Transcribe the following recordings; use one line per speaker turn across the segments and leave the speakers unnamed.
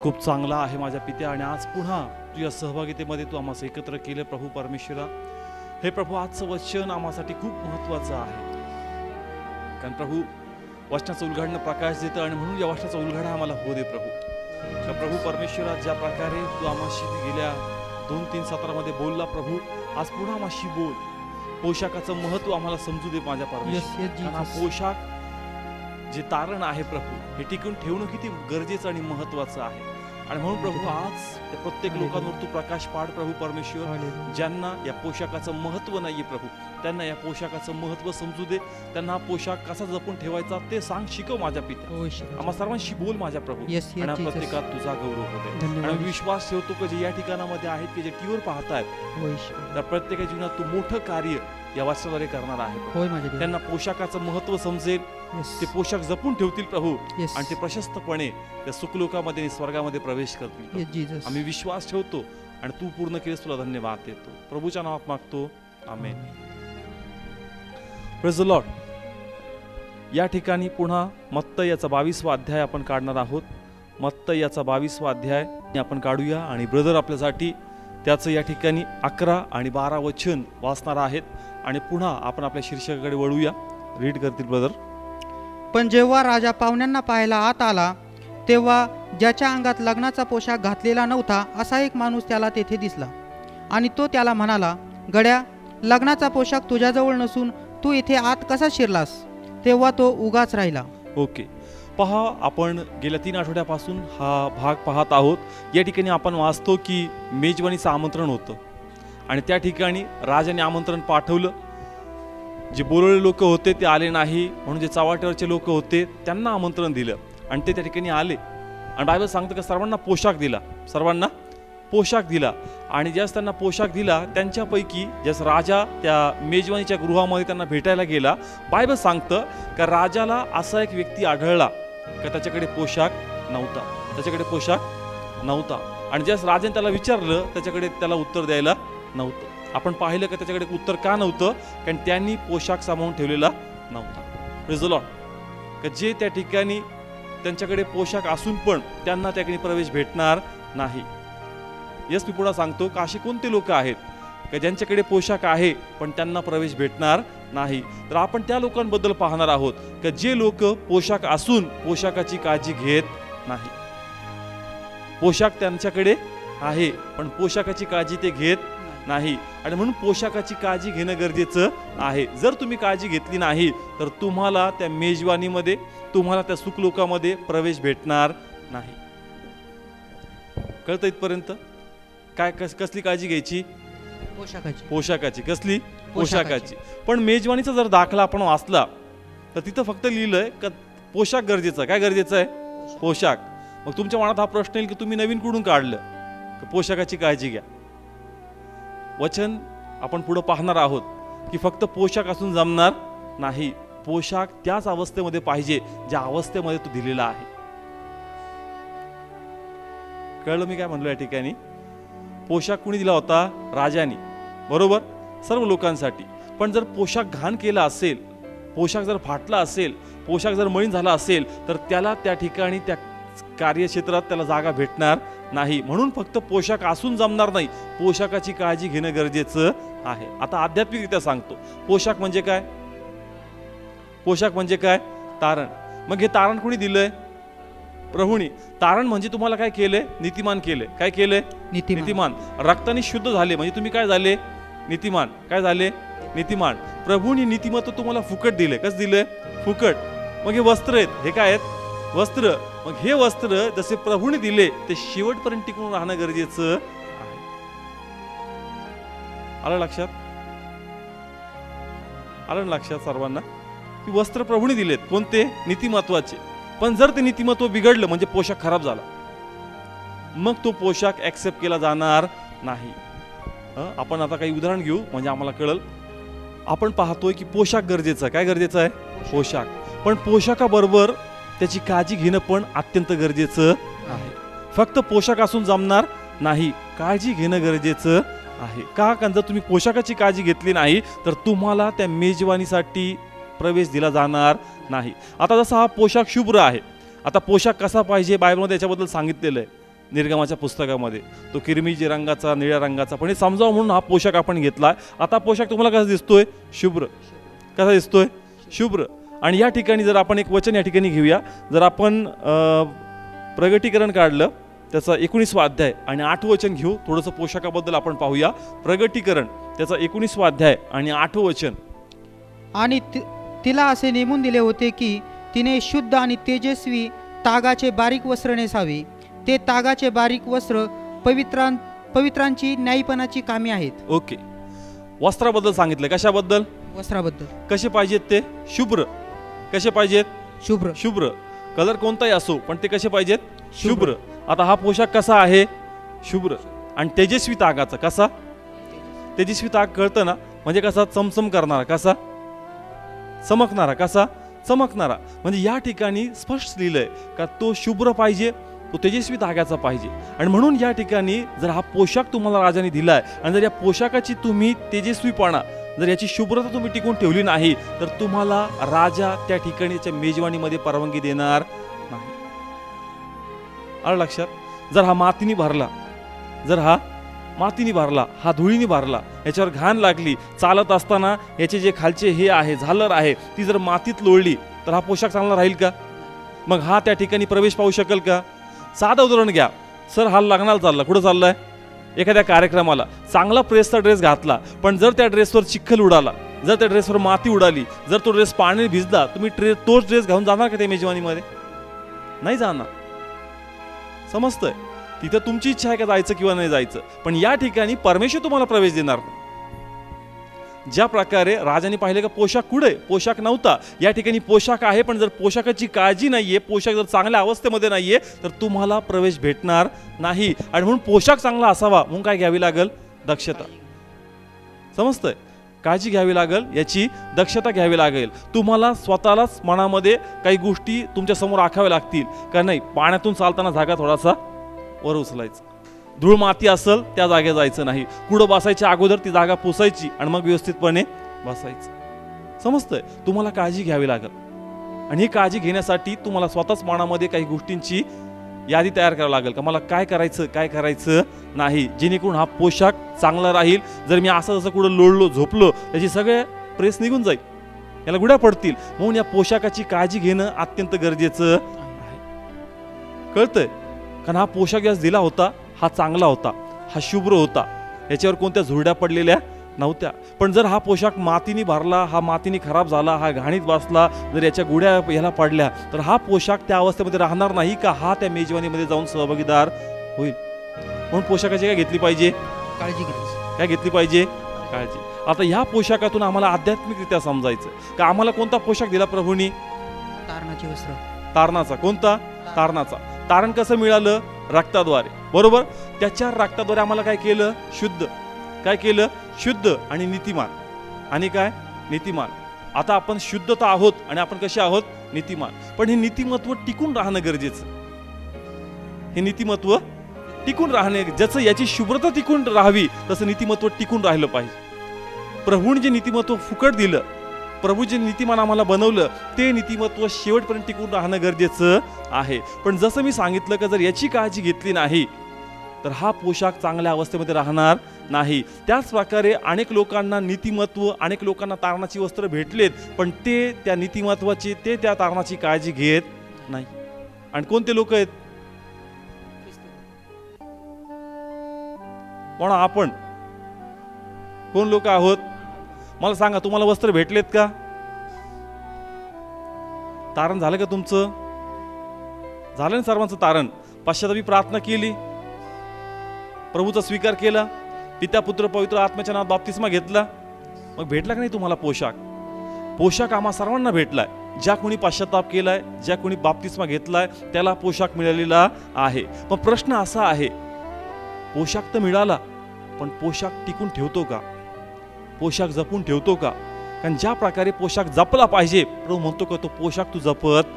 खूप चांगला आहे माझ्या पित्या, आणि आज पुन्हा तुझ्या सहभागितेमध्ये तू आम्हाला एकत्र केले प्रभू परमेश्वरा. हे प्रभू, आजचं वचन आम्हासाठी खूप महत्त्वाचं आहे, कारण प्रभू वचनाचं उलगडणं प्रकाश देतं, आणि म्हणून या वचनाचा उलगडा आम्हाला होऊ दे प्रभू. तर प्रभू परमेश्वरा, ज्या प्रकारे तू आम्हाशी गेल्या 2-3 सत्रामध्ये बोलला प्रभू, आज पुन्हा आम्हाशी बोल. पोशाखाचं महत्त्व आम्हाला समजू दे माझ्या परमेश्वरा. हा पोशाख जे तारण आहे प्रभू, हे टिकून ठेवणं किती गरजेचं आणि महत्त्वाचं आहे. आणि म्हणून प्रभू आज त्या प्रत्येक लोकांवर तू प्रकाश पाड प्रभू परमेश्वर. ज्यांना या पोशाखाचं महत्त्व नाहीये प्रभू, त्यांना या पोशाखाचं महत्त्व समजू दे. त्यांना हा पोशाख कसा जपून ठेवायचा ते सांग, शिकव माझ्या पित्या. आम्हा सर्वांशी बोल माझ्या प्रभू, आणि प्रत्येकात तुझा गौरव होते. आणि विश्वास ठेवतो की जे या ठिकाणामध्ये आहेत, की जे टीव्हीवर पाहतायत, त्या प्रत्येक जीवनात तू मोठं कार्य या वाचनाद्वारे करणार आहे. त्यांना पोशाखाचं महत्त्व समजेल, ते पोशाख जपून ठेवतील प्रभू, आणि ते प्रशस्तपणे त्या सुखलोकामध्ये आणि स्वर्गामध्ये प्रवेश करतील. आम्ही विश्वास ठेवतो, आणि तू पूर्ण केलेस तुला धन्यवाद देतो. प्रभूच्या नावात मागतो, आमेन. Praise the Lord. या ठिकाणी पुन्हा मत्तई याचा 22वा अध्याय आपण काढणार आहोत. मत्तई याचा 22वा अध्याय आपण काढूया, आणि ब्रदर आपल्यासाठी त्याचं या ठिकाणी 11 आणि 12 वचन वाचणार आहेत. आणि पुन्हा आपण आपल्या शीर्षकाकडे वळूया. रीड करतील ब्रदर.
पण जेव्हा राजा पाहुण्यांना पाहायला आत आला, तेव्हा ज्याच्या अंगात लग्नाचा पोशाख घातलेला नव्हता असा एक माणूस त्याला तेथे दिसला, आणि तो त्याला म्हणाला, गड्या, लग्नाचा पोशाख तुझ्याजवळ नसून तू इथे आत कसा शिरलास? तेव्हा तो उगाच राहिला.
ओके, पहा, आपण गेल्या 3 आठवड्यापासून हा भाग पाहत आहोत. या ठिकाणी आपण वाचतो की मेजवानीचं आमंत्रण होतं, आणि त्या ठिकाणी राजाने आमंत्रण पाठवलं. जे बोलवलेले लोक होते ते आले नाही, म्हणून जे चव्हाट्यावरचे लोक होते त्यांना आमंत्रण दिलं, आणि ते त्या ठिकाणी आले. आणि बायबल सांगतं की सर्वांना पोशाख दिला, सर्वांना पोशाख दिला. आणि ज्यास त्यांना पोशाख दिला, त्यांच्यापैकी ज्यास राजा त्या मेजवानीच्या गृहामध्ये त्यांना भेटायला गेला, बायबल सांगतं का राजाला असा एक व्यक्ती आढळला का त्याच्याकडे पोशाख नव्हता, त्याच्याकडे पोशाख नव्हता. आणि ज्यास राजाने त्याला विचारलं, त्याच्याकडे त्याला उत्तर द्यायला नव्हतं. आपण पाहिलं का त्याच्याकडे उत्तर का नव्हतं? कारण त्यांनी पोशाख सांभाळून ठेवलेला नव्हता. Praise the Lord. का जे त्या ठिकाणी त्यांच्याकडे पोशाख असून पण त्यांना त्या ठिकाणी प्रवेश भेटणार नाही. यस, मी पुन्हा सांगतो का असे कोणते लोक आहेत का ज्यांच्याकडे पोशाख आहे पण त्यांना प्रवेश भेटणार नाही? तर आपण त्या लोकांबद्दल पाहणार आहोत का जे लोक पोशाख असून पोशाखाची काळजी घेत नाही. पोशाख त्यांच्याकडे आहे पण पोशाखाची काळजी ते घेत नाही, आणि म्हणून पोशाखाची काळजी घेणं गरजेचं आहे. जर तुम्ही काळजी घेतली नाही तर तुम्हाला त्या मेजवानीमध्ये, तुम्हाला त्या सुखलोकामध्ये प्रवेश भेटणार नाही. कळतं इथपर्यंत? काय कसली काळजी घ्यायची? पोशाखाची. कसली? पोशाखाची. पण मेजवानीचा जर दाखला आपण वाचला तर तिथं फक्त लिहिलंय का पोशाख गरजेचा. काय गरजेचं आहे? पोशाख. मग तुमच्या मनात हा प्रश्न येईल की तुम्ही नवीन कुठून काढलं पोशाखाची काळजी घ्या? वचन आपण पुढे पाहणार आहोत की फक्त पोशाख असून जमणार नाही. पोशाख त्याच अवस्थेमध्ये पाहिजे ज्या अवस्थेमध्ये तो दिलेला आहे. कळलं मी काय म्हणलो या ठिकाणी? पोशाख कुणी दिला होता? राजाने, बरोबर, सर्व लोकांसाठी. पण जर पोशाख घाण केला असेल, पोशाख जर फाटला असेल, पोशाख जर मळीन झाला असेल, तर त्याला त्या ठिकाणी त्या कार्यक्षेत्रात त्याला जागा भेटणार नाही. म्हणून फक्त पोशाख असून जमणार नाही, पोशाखाची काळजी घेणं गरजेचं आहे. आता आध्यात्मिकरित्या सांगतो, पोशाख म्हणजे काय? पोशाख म्हणजे काय? तारण. मग हे तारण कोणी दिलंय? प्रभूनी. तारण म्हणजे तुम्हाला काय केलंय? नीतिमान केलंय. काय केलंय? नीतिमान. रक्ताने शुद्ध झाले म्हणजे तुम्ही काय झाले? नीतिमान. काय झाले? नीतिमान. प्रभूनी नीतिमत्व तुम्हाला फुकट दिले. कसं दिलंय? फुकट. मग हे वस्त्र आहेत, हे काय आहेत? वस्त्र. मग हे वस्त्र जसे प्रभूने दिले ते शेवटपर्यंत टिकून राहणं गरजेचं आहे. आलं लक्षात? आलं लक्षात सर्वांना की वस्त्र प्रभूने दिलेत. कोणते? नीतिमत्वाचे. पण जर ते नीतिमत्व बिघडलं म्हणजे पोशाख खराब झाला, मग तो पोशाख ऍक्सेप्ट केला जाणार नाही. आपण आता काही उदाहरण घेऊ म्हणजे आम्हाला कळल. आपण पाहतोय की पोशाख गरजेचा. काय गरजेचं आहे? पोशाख. पण पोशाखाबरोबर त्याची काळजी घेणं पण अत्यंत गरजेचं आहे. फक्त पोशाख असून जमणार नाही, काळजी घेणं गरजेचं आहे. का? कारण जर तुम्ही पोशाखाची काळजी घेतली नाही तर तुम्हाला त्या मेजवानीसाठी प्रवेश दिला जाणार नाही. आता जसा हा पोशाख शुभ्र आहे, आता पोशाख कसा पाहिजे बायबलमध्ये याच्याबद्दल सांगितलेलं आहे. निर्गमाच्या पुस्तकामध्ये, तो किरमिजी रंगाचा, निळ्या रंगाचा, पण हे समजावं म्हणून हा पोशाख आपण घेतला. आता पोशाख तुम्हाला कसा दिसतोय? शुभ्र. कसा दिसतोय? शुभ्र. आणि या ठिकाणी जर आपण एक वचन या ठिकाणी घेऊया, जर आपण प्रगटीकरण काढलं त्याचा 19वा अध्याय आणि 8वं वचन घेऊ, थोडंसं पोशाखाबद्दल आपण पाहूया. प्रगटीकरण त्याचा 19वा अध्याय आणि 8वं वचन.
आणि तिला असे नेमून दिले होते की तिने शुद्ध आणि तेजस्वी तागाचे बारीक वस्त्र नेसावे. ते तागाचे बारीक वस्त्र पवित्रांची न्यायपणाची कामे आहेत.
ओके, वस्त्राबद्दल सांगितलं. कशाबद्दल?
वस्त्राबद्दल.
कसे पाहिजेत ते? शुभ्र. कसे पाहिजेत?
शुभ्र.
शुभ्र. कलर कोणताही असो, पण ते कसे पाहिजेत? शुभ्र. आता हा पोशाख कसा आहे? शुभ्र. आणि तेजस्वी तागाचा. कसा? तेजस्वी ताग कळतं ना, म्हणजे कसा? चमचम करणारा. कसा? चमकणारा. कसा? चमकणारा. म्हणजे या ठिकाणी स्पष्ट लिहिलंय का तो शुभ्र पाहिजे, तो तेजस्वी तागाचा पाहिजे. आणि म्हणून या ठिकाणी जर हा पोशाख तुम्हाला राजाने दिलाय आणि जर या पोशाखाची तुम्ही तेजस्वीपणा, जर याची शुभ्रता तुम्ही टिकून ठेवली नाही, तर तुम्हाला राजा त्या ठिकाणीच्या मेजवानीमध्ये परवानगी देणार नाही. आलं लक्षात? जर हा मातीने भरला, जर हा मातीने भरला, हा धुळीने भरला, याच्यावर घाण लागली, चालत असताना याचे जे खालचे हे आहे, झालर आहे, ती जर मातीत लोळली, तर हा पोशाख चांगला राहील का? मग हा त्या ठिकाणी प्रवेश पाहू शकेल का? साधं उदाहरण घ्या. सर हा लग्नाला चालला, कुठं चाललाय? एखाद्या कार्यक्रमाला. चांगला प्रेसचा ड्रेस घातला, पण जर त्या ड्रेसवर चिखल उडाला, जर त्या ड्रेसवर माती उडाली, जर तो ड्रेस पाण्याने भिजला, तुम्ही तोच ड्रेस घालून जाणार का त्या मेजवानीमध्ये? नाही जाणार. समजतंय? तिथं तुमची इच्छा आहे का जायचं किंवा नाही जायचं, पण या ठिकाणी परमेश्वर तुम्हाला प्रवेश देणार नाही. ज्या प्रकारे राजाने पाहिले का पोशाख कुठे? पोशाख नव्हता. या ठिकाणी पोशाख आहे, पण जर पोशाखाची काळजी नाहीये, पोशाख जर चांगल्या अवस्थेमध्ये नाहीये, तर तुम्हाला प्रवेश भेटणार नाही. आणि म्हणून पोशाख चांगला असावा म्हणून काय घ्यावी लागेल? दक्षता. समजतंय? काळजी घ्यावी लागेल, याची दक्षता घ्यावी लागेल. तुम्हाला स्वतःलाच मनामध्ये काही गोष्टी तुमच्या समोर आखाव्या लागतील का नाही. पाण्यातून चालताना जागा थोडासा वर उचलायचा. धूळ माती असेल त्या जागेत जायचं नाही. कुठं बसायच्या अगोदर ती जागा पुसायची आणि मग व्यवस्थितपणे बसायचं. समजतंय? तुम्हाला काळजी घ्यावी लागेल. आणि ही काळजी घेण्यासाठी तुम्हाला स्वतःच मनामध्ये काही गोष्टींची यादी तयार करावी लागेल का मला काय करायचं, काय करायचं नाही, जेणेकरून हा पोशाख चांगला राहील. जर मी असं जसं कुठं लोळलो, झोपलो, त्याची सगळे प्रेस निघून जाईल, याला गुड्या पडतील. म्हणून या पोशाखाची काळजी घेणं अत्यंत गरजेचं आहे. कळतंय? कारण हा पोशाख ज्यास दिला होता हा चांगला होता, हा शुभ्र होता, याच्यावर कोणत्या झुरड्या पडलेल्या नव्हत्या. पण जर हा पोशाख मातीने भरला, हा मातीने खराब झाला, हा घाणीत बसला, जर याच्या गुड्या ह्याला पडल्या, तर हा पोशाख त्या अवस्थेमध्ये राहणार नाही का हा त्या मेजवानीमध्ये जाऊन सहभागीदार होईल. म्हणून पोशाखाची काय घेतली पाहिजे?
काळजी घ्यायची.
काय घेतली पाहिजे? काळजी. आता ह्या पोशाखातून आम्हाला आध्यात्मिकरित्या समजायचं का आम्हाला कोणता पोशाख दिला प्रभूंनी?
तारणाचे वस्त्र.
तारणाचा. कोणता? तारणाचा. तारण कसं मिळालं? रक्ताद्वारे. बरोबर? त्याच्या रक्ताद्वारे आम्हाला काय केलं? शुद्ध. काय केलं? शुद्ध आणि नीतिमान. आणि काय? नीतिमान. आता आपण शुद्ध तर आहोत आणि आपण कसे आहोत? नीतिमान. पण हे नीतिमत्व टिकून राहणं गरजेचं. हे नीतिमत्व टिकून राहणे, ज्याचं याची शुभ्रता टिकून राहावी तसं नीतिमत्व टिकून राहिलं पाहिजे. प्रभूने जे नीतिमत्व फुकट दिलं, प्रभू जे नीतिमान आम्हाला बनवलं, ते नीतिमत्व शेवटपर्यंत टिकून राहणं गरजेचं आहे. पण जसं मी सांगितलं का जर याची काळजी घेतली नाही तर हा पोशाख चांगल्या अवस्थेमध्ये राहणार नाही. त्याच प्रकारे अनेक लोकांना नीतिमत्व, अनेक लोकांना तारणाची वस्त्र भेटलेत, पण ते त्या नीतिमत्वाची, ते त्या तारणाची काळजी घेत नाही. आणि कोणते लोक आहेत? कोण आपण? कोण लोक आहोत? मला सांगा, तुम्हाला वस्त्र भेटलेत का? तारण झालं का तुमचं? झालं ना सर्वांचं तारण? पश्चातापी प्रार्थना केली, प्रभूचा स्वीकार केला, पिता पुत्र पवित्र आत्म्याच्या नावात बाप्तिस्मा घेतला, मग भेटला का नाही तुम्हाला पोशाख? पोशाख आम्हा सर्वांना भेटलाय. ज्या कोणी पश्चाताप केलाय, ज्या कोणी बाप्तिस्मा घेतलाय, त्याला पोशाख मिळालेला आहे. पण प्रश्न असा आहे, पोशाख तर मिळाला, पण पोशाख टिकून ठेवतो का? पोशाख जपून ठेवतो का? कारण ज्या प्रकारे पोशाख जपला पाहिजे, प्रभू म्हणतो का तो पोशाख तू जपत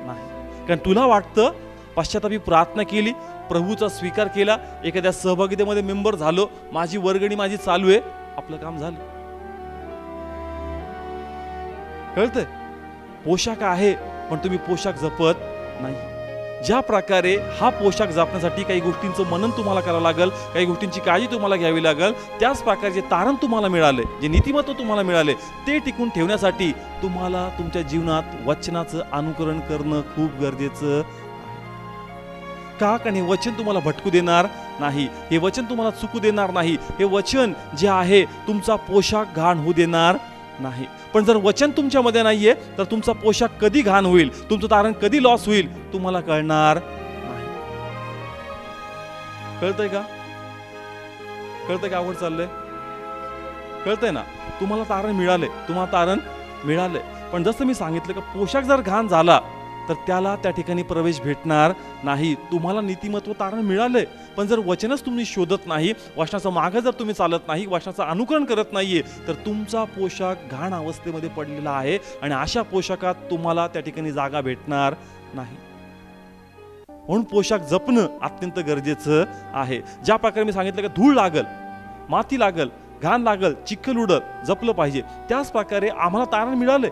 नाही. कारण तुला वाटतं पश्चातापी प्रार्थना केली, प्रभूचा स्वीकार केला, एखाद्या सहभागितेमध्ये मेंबर झालो, माझी वर्गणी माझी चालू आहे, आपलं काम झालं. कळतंय? पोशाख आहे पण तुम्ही पोशाख जपत नाही. ज्या प्रकारे हा पोशाख जपण्यासाठी काही गोष्टींचं मनन तुम्हाला करावं लागेल, काही गोष्टींची काळजी तुम्हाला घ्यावी लागेल, त्याच प्रकारे जे तारण तुम्हाला मिळाले, जे नीतिमत्व तुम्हाला मिळाले, ते टिकून ठेवण्यासाठी तुम्हाला तुमच्या जीवनात वचनाचं अनुकरण करणं खूप गरजेचं आहे. का? कारण हे वचन तुम्हाला भटकू देणार नाही, हे वचन तुम्हाला चुकू देणार नाही, हे वचन जे आहे तुमचा पोशाख घाण होऊ देणार नाही. पण जर वचन तुमच्यामध्ये नाहीये तर तुमचा पोशाख कधी घाण होईल, तुमचं तारण कधी लॉस होईल तुम्हाला कळणार नाही. कळतंय का? कळतंय का? आवड चाललंय? कळतंय ना? तुम्हाला तारण मिळाले, तुम्हाला तारण मिळालंय, पण जसं मी सांगितलं का पोशाख जर घाण झाला तर त्याला त्या ठिकाणी प्रवेश भेटणार नाही. तुम्हाला नीतिमत्व तारण मिळालंय, पण जर वचनच तुम्ही शोधत नाही, वचनाचं मागे जर तुम्ही चालत नाही, वचनाचं अनुकरण करत नाहीये, तर तुमचा पोशाख घाण अवस्थेमध्ये पडलेला आहे आणि अशा पोशाखात तुम्हाला त्या ठिकाणी जागा भेटणार नाही. म्हणून पोशाख जपणं अत्यंत गरजेचं आहे. ज्या प्रकारे मी सांगितलं का धूळ लागल, माती लागल, घाण लागल, चिखल उडल, जपलं पाहिजे, त्याच प्रकारे आम्हाला तारण मिळालंय.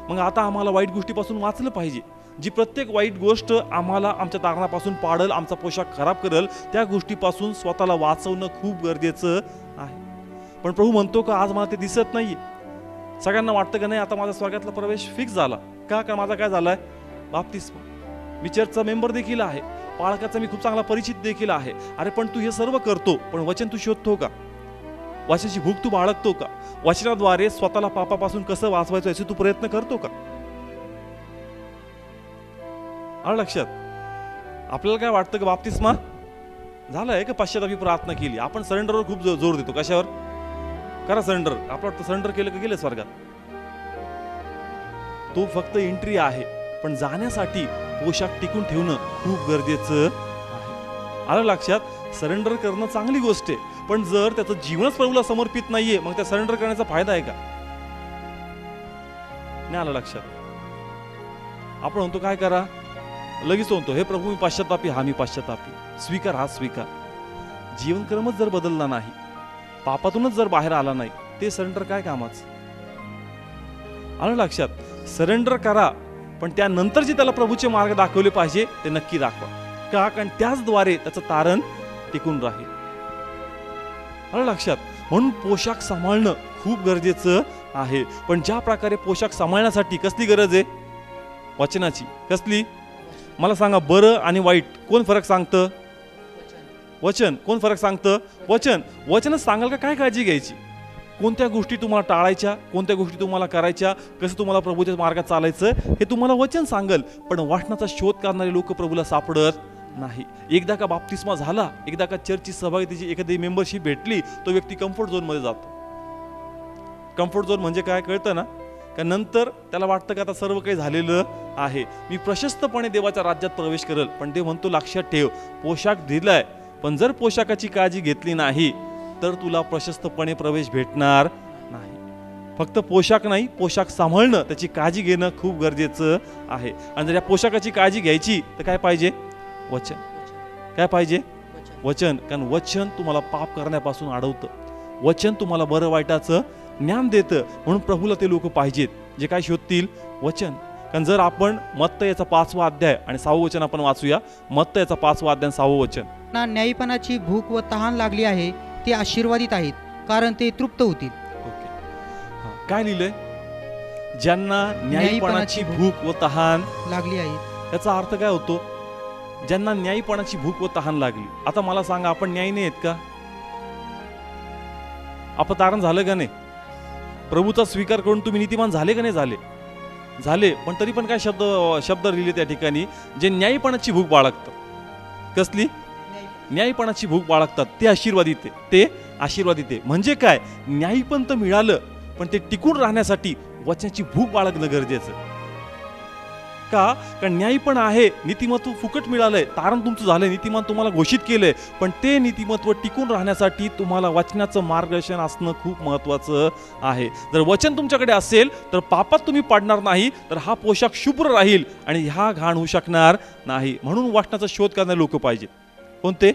मग आता आम्हाला वाईट गोष्टीपासून वाचलं पाहिजे. जी प्रत्येक वाईट गोष्ट आम्हाला आमच्या तारणापासून पाडल, आमचा पोशाख खराब करेल, त्या गोष्टीपासून स्वतःला वाचवणं खूप गरजेचं आहे. पण प्रभू म्हणतो का आज मला ते दिसत नाहीये. सगळ्यांना वाटतं का नाही आता माझा स्वर्गातला प्रवेश फिक्स झाला. का? कारण माझा काय झालाय? बाप्तिस्मा. मी चर्चचा मेंबर देखील आहे, पाळकाचा मी खूप चांगला परिचित देखील आहे. अरे पण तू हे सर्व करतो, पण वचन तू शोधतो का? वचनाची भूक तू बाळगतो का? वचनाद्वारे स्वतःला पापापासून कसं वाचवायचं याचे तू प्रयत्न करतो का? आलं लक्षात? आपल्याला काय वाटतं की बाप्तिस्मा झालाय का पश्चातापी प्रार्थना केली, आपण सरेंडरवर खूप जोर देतो. कशावर? करा सरेंडर. आपलं वाटतं सरेंडर केलं का गेलं स्वर्गात. तो फक्त एंट्री आहे, पण जाण्यासाठी पोशाख टिकून ठेवणं खूप गरजेचं आहे. आलं लक्षात? सरेंडर करणं चांगली गोष्ट आहे, पण जर त्याचं जीवनच प्रभूला समर्पित नाहीये मग त्या सरेंडर करण्याचा फायदा आहे का? नाही आलं लक्षात? आपण म्हणतो काय करा, लगेच म्हणतो हे प्रभू मी पाश्चातापी, हा मी पाश्चातापी, स्वीकार, हा स्वीकार. जीवनक्रमच जर बदलला नाही, पापातूनच जर बाहेर आला नाही, ते सरेंडर काय कामाचं? आलं लक्षात? सरेंडर करा, पण त्यानंतर जे त्याला प्रभूचे मार्ग दाखवले पाहिजे ते नक्की दाखवा. का? कारण त्याचद्वारे त्याचं तारण टिकून राहील. आलं लक्षात? म्हणून पोशाख सांभाळणं खूप गरजेचं आहे. पण ज्या प्रकारे पोशाख सांभाळण्यासाठी कसली गरज आहे? वचनाची. कसली? मला सांगा, बरं आणि वाईट कोण फरक सांगतं? वचन. कोण फरक सांगतं? वचन. वचनच सांगाल का काय काळजी घ्यायची? कोणत्या गोष्टी तुम्हाला टाळायच्या, कोणत्या गोष्टी तुम्हाला करायच्या, कसं तुम्हाला प्रभूच्या मार्गात चालायचं हे तुम्हाला वचन सांगल. पण वाचनाचा शोध करणारे लोक प्रभूला सापडत नाही. एकदा का बाप्तिस्मा झाला, एकदा का चर्चची सहभागितेची एखादी मेंबरशिप भेटली, तो व्यक्ती कम्फर्ट झोन मध्ये जातो. कम्फर्ट झोन म्हणजे काय कळतं ना? का नंतर त्याला वाटतं का आता सर्व काही झालेलं आहे, मी प्रशस्तपणे देवाच्या राज्यात प्रवेश करेल. पण ते म्हणतो लक्षात ठेव, पोशाख दिलाय, पण जर पोशाखाची काळजी घेतली नाही तर तुला प्रशस्तपणे प्रवेश भेटणार नाही. फक्त पोशाख नाही, पोशाख सांभाळणं, त्याची काळजी घेणं खूप गरजेचं आहे. आणि जर या पोशाखाची काळजी घ्यायची तर काय पाहिजे? वचन. काय पाहिजे? वचन. कारण वचन तुम्हाला पाप करण्यापासून अडवतं, वचन तुम्हाला बरं वाईटाचं ज्ञान देतं. म्हणून प्रभूला ते लोक पाहिजेत जे काय शोधतील? वचन. कारण जर आपण मत्तयाचा 5वा अध्याय आणि 6वं वचन आपण वाचूया. मत्तयाचा 5वा अध्याय 6वं वचन.
ना न्यायपणाची भूक व तहान लागली आहे, ते आशीर्वादित आहेत, कारण ते तृप्त होतील.
ओके. काय लिहिलंय? ज्यांना न्यायपणाची भूक व तहान
लागली आहे.
याचा अर्थ काय होतो? ज्यांना न्यायपणाची भूक व तहान लागली. आता मला सांगा, आपण न्याय नाही आहेत का? आपण तारण झालं का नाही? प्रभूचा स्वीकार करून तुम्ही नीतिमान झाले का नाही? झाले. पण तरी पण काय शब्द लिहिले त्या ठिकाणी? जे न्यायपणाची भूक बाळगतात. कसली? न्यायपणाची भूक बाळगतात ते आशीर्वादित आहे. ते आशीर्वादित आहे म्हणजे काय? न्यायपण तर मिळालं, पण ते टिकून राहण्यासाठी वचनाची भूक बाळगणं गरजेचं. का? कारण न्यायपण आहे, नीतिमत्व फुकट मिळालंय, तारण तुमचं झालंय, नीतिमान तुम्हाला घोषित केलंय, पण ते नीतिमत्व टिकून राहण्यासाठी तुम्हाला वचनाचं मार्गदर्शन असणं खूप महत्वाचं आहे. जर वचन तुमच्याकडे असेल तर पापात तुम्ही पडणार नाही, तर हा पोशाख शुभ्र राहील आणि हा घाण होऊ शकणार नाही. म्हणून वचनाचा शोध करणारे लोक पाहिजे. कोणते?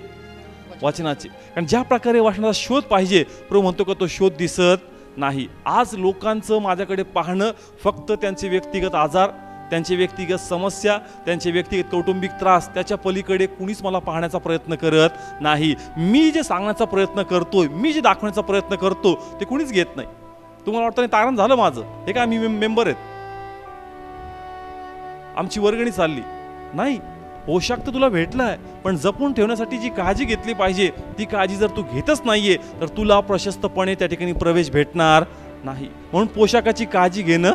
वचनाचे. कारण ज्या प्रकारे वचनाचा शोध पाहिजे, प्रभू म्हणतो का तो शोध दिसत नाही. आज लोकांचं माझ्याकडे पाहणं फक्त त्यांचे व्यक्तिगत आजार, त्यांचे व्यक्तिगत समस्या, त्यांचे व्यक्तिगत कौटुंबिक त्रास, त्याच्या पलीकडे कुणीच मला पाहण्याचा प्रयत्न करत नाही. मी जे सांगण्याचा प्रयत्न करतोय, मी जे दाखवण्याचा प्रयत्न करतो ते कुणीच घेत नाही. तुम्हाला वाटतं नाही तारण झालं माझं, हे काय आम्ही मेंबर आहेत, आमची वर्गणी चालली नाही. पोशाख तर तुला भेटलाय, पण जपून ठेवण्यासाठी जी काळजी घेतली पाहिजे ती काळजी जर तू घेतच नाहीये तर तुला प्रशस्तपणे त्या ठिकाणी प्रवेश भेटणार नाही. म्हणून पोशाखाची काळजी घेणं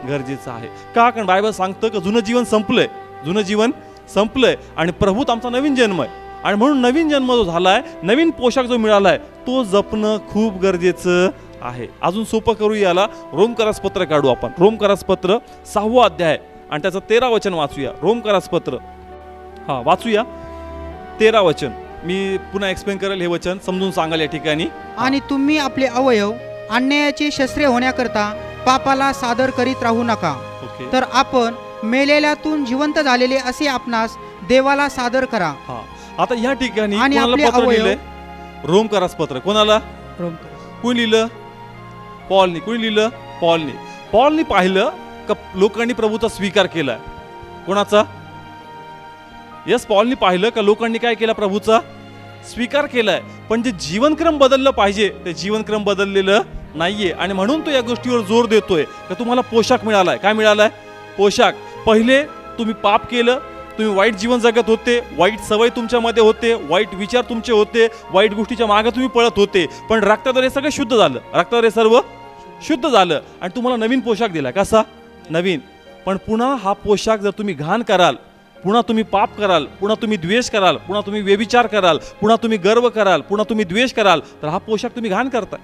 गरजेचं आहे. का? कारण बायबल सांगतं की जुनं जीवन संपलंय, जुनं जीवन संपलंय आणि प्रभूत आमचा नवीन जन्म आहे. आणि म्हणून नवीन जन्म जो झालाय, नवीन पोशाख जो मिळालाय तो जपणं खूप गरजेचं आहे. अजून सोपं करू याला, रोमकरास पत्र काढू आपण. रोमकरास पत्र 6वा अध्याय आणि त्याचं 13 वचन वाचूया. रोमकरास पत्र वाचूया 13 वचन. मी पुन्हा एक्सप्लेन करेल, हे वचन समजून सांगाल या ठिकाणी.
आणि तुम्ही आपले अवयव अन्यायाची शस्त्रे होण्याकरता पापाला सादर करीत राहू नका. तर आपण मेलेल्यातून जिवंत झालेले असे आपणास देवाला सादर करा.
आता या ठिकाणी
आणि
कोणाला
आपले
पत्र लिहिलंय?
अवयव
रोमकरास पत्र कोणाला? कोणी लिहिलं? पॉलनी. कोणी लिहिलं? पॉलनी. पॉलनी पाहिलं का लोकांनी प्रभूचा स्वीकार केलाय. कोणाचा? यस, पॉलनी पाहिलं का लोकांनी काय केला? प्रभूचा स्वीकार केलाय. पण जे जीवनक्रम बदललं पाहिजे ते जीवनक्रम बदललेलं नाहीये. आणि म्हणून तो या गोष्टीवर जोर देतोय का तुम्हाला पोशाख मिळालाय. काय मिळालाय? पोशाख. पहिले तुम्ही पाप केलं, तुम्ही वाईट जीवन जगत होते, वाईट सवय तुमच्यामध्ये होते, वाईट विचार तुमचे होते, वाईट गोष्टीच्या मागे तुम्ही पळत होते. पण रक्ताद्वारे सगळं शुद्ध झालं, रक्ताद्वारे सर्व शुद्ध झालं आणि तुम्हाला नवीन पोशाख दिला. कसा? नवीन. पण पुन्हा हा पोशाख जर तुम्ही घाण कराल, पुन्हा तुम्ही पाप कराल, पुन्हा तुम्ही द्वेष कराल, पुन्हा तुम्ही व्यभिचार कराल, पुन्हा तुम्ही गर्व कराल, पुन्हा तुम्ही द्वेष कराल, तर हा पोशाख तुम्ही घाण करताय.